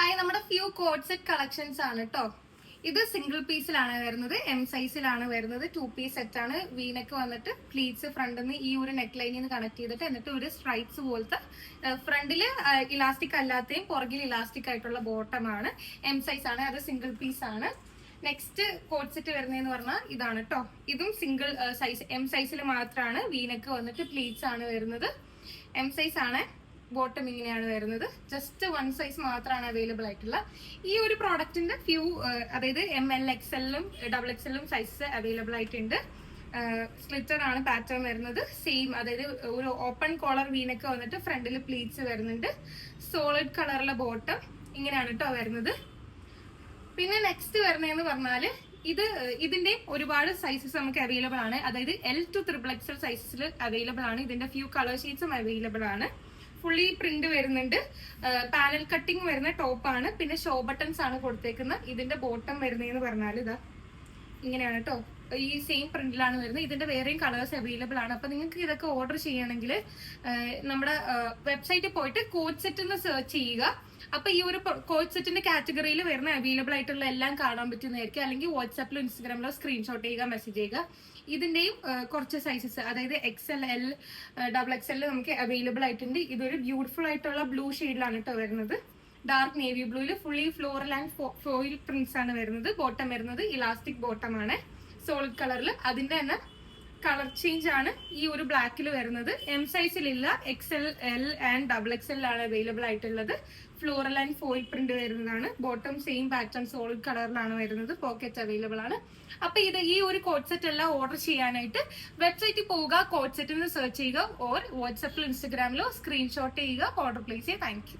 Hi, നമ്മുടെ few code set collections ആണ് കേട്ടോ. ഇത് സിംഗിൾ പീസിലാണ് വരുന്നത്, എം സൈസിലാണ് വരുന്നത്. 2 പീസ് സെറ്റ് ആണ്. വീനക്ക് വന്നിട്ട് പ്ലീറ്റ്സ് ഫ്രണ്ടിൽ നിന്ന് ഈ ഒരു നെക്ക് ലൈനിൽ നിന്ന് കണക്ട് ചെയ്തിട്ട് എന്നിട്ട് ഒരു സ്ട്രൈപ്സ് പോലത്തെ ഫ്രണ്ടില് ഇലാസ്റ്റിക് അല്ലാത്തയും പുറകിൽ ഇലാസ്റ്റിക് ആയിട്ടുള്ള ബോട്ടം ആണ്. എം സൈസ് ആണ്, അത് സിംഗിൾ പീസ് ആണ്. നെക്സ്റ്റ് കോഡ് സെറ്റ് വരുന്നതെന്ന് പറഞ്ഞാൽ ഇതാണ് കേട്ടോ. ഇതും സിംഗിൾ സൈസ് എം സൈസിൽ മാത്രമാണ്. വീനക്ക് വന്നിട്ട് പ്ലീറ്റ്സ് ആണ് വരുന്നത്. എം സൈസ് ആണ്. ബോട്ടം ഇങ്ങനെയാണ് വരുന്നത്. ജസ്റ്റ് 1 സൈസ് മാത്രമാണ് അവൈലബിൾ ആയിട്ടുള്ള. ഈ ഒരു പ്രോഡക്റ്റിന്റെ ഫ്യൂ അതായത് ML, XL, XXL size available ആയിട്ടുണ്ട്. സ്ലിറ്റഡ് ആണ് പാറ്റേൺ വരുന്നത്. സെയിം, അതായത് ഒരു ഓപ്പൺ കോളർ വീനൊക്കെ വന്നിട്ട് ഫ്രണ്ടിൽ പ്ലീറ്റ്സ് വരുന്നുണ്ട്. സോളിഡ് കളറിലെ ബോട്ടം ഇങ്ങനെയാണ് കേട്ടോ വരുന്നത്. പിന്നെ നെക്സ്റ്റ് വരുന്നതെന്ന് പറഞ്ഞാല് ഇതിന്റെ ഒരുപാട് സൈസസ് നമുക്ക് അവൈലബിൾ ആണ്. അതായത് L to XXL സൈസസിൽ അവൈലബിൾ ആണ്. ഇതിന്റെ ഫ്യൂ കളർ ഷീറ്റ്സും അവൈലബിൾ ആണ്. ഫുള്ളി പ്രിന്റ് വരുന്നുണ്ട്. പാനൽ കട്ടിങ് വരുന്ന ടോപ്പാണ്. പിന്നെ ഷോ ബട്ടൺസ് ആണ് കൊടുത്തേക്കുന്നത്. ഇതിന്റെ ബോട്ടം വരുന്നതെന്ന് പറഞ്ഞാൽ ഇതാ ഇങ്ങനെയാണ് കേട്ടോ. ഈ സെയിം പ്രിന്റിലാണ് വരുന്നത്. ഇതിന്റെ വേറെയും കളേഴ്സ് അവൈലബിൾ ആണ്. അപ്പൊ നിങ്ങൾക്ക് ഇതൊക്കെ ഓർഡർ ചെയ്യണമെങ്കിൽ നമ്മുടെ വെബ്സൈറ്റിൽ പോയിട്ട് കോഡ് സെറ്റ് എന്ന് സെർച്ച് ചെയ്യുക. അപ്പൊ ഈ ഒരു കോഡ് സെറ്റിന്റെ കാറ്റഗറിയിൽ വരുന്ന അവൈലബിൾ ആയിട്ടുള്ള എല്ലാം കാണാൻ പറ്റുന്നതായിരിക്കും. അല്ലെങ്കിൽ വാട്സാപ്പിലോ ഇൻസ്റ്റാഗ്രാമിലോ സ്ക്രീൻഷോട്ട് ചെയ്യുക, മെസ്സേജ് ചെയ്യുക. ഇതിന്റെയും കുറച്ച് സൈസസ്, അതായത് XL, L, XXL നമുക്ക് അവൈലബിൾ ആയിട്ടുണ്ട്. ഇതൊരു ബ്യൂട്ടിഫുൾ ആയിട്ടുള്ള ബ്ലൂ ഷെയ്ഡിലാണ് കേട്ടോ വരുന്നത്. ഡാർക്ക് നേവി ബ്ലൂവിൽ fully floral and foil prints ആണ് വരുന്നത്. ബോട്ടം വരുന്നത് ഇലാസ്റ്റിക് ബോട്ടം ആണ്, സോളിഡ് കളറിൽ. അതിന്റെ തന്നെ കളർ ചേഞ്ച് ആണ് ഈ ഒരു ബ്ലാക്കിൽ വരുന്നത്. എം സൈസിലില്ല, XL, L ആൻഡ് XXL ആണ് അവൈലബിൾ ആയിട്ടുള്ളത്. ഫ്ലോറൽ ആൻഡ് ഫോയിൽ പ്രിന്റ് വരുന്നതാണ്. ബോട്ടം സെയിം പാറ്റേൺ സോളിഡ് കളറിലാണ് വരുന്നത്. പോക്കറ്റ് അവൈലബിൾ ആണ്. അപ്പൊ ഈ ഒരു കോഡ് സെറ്റ് എല്ലാം ഓർഡർ ചെയ്യാനായിട്ട് വെബ്സൈറ്റിൽ പോവുക, കോഡ് സെറ്റ് എന്ന് സെർച്ച് ചെയ്യുക, ഓർ വാട്സാപ്പിലോ ഇൻസ്റ്റാഗ്രാമിലോ സ്ക്രീൻഷോട്ട് ചെയ്യുക, ഓർഡർ പ്ലേസ് ചെയ്യുക. Thank you.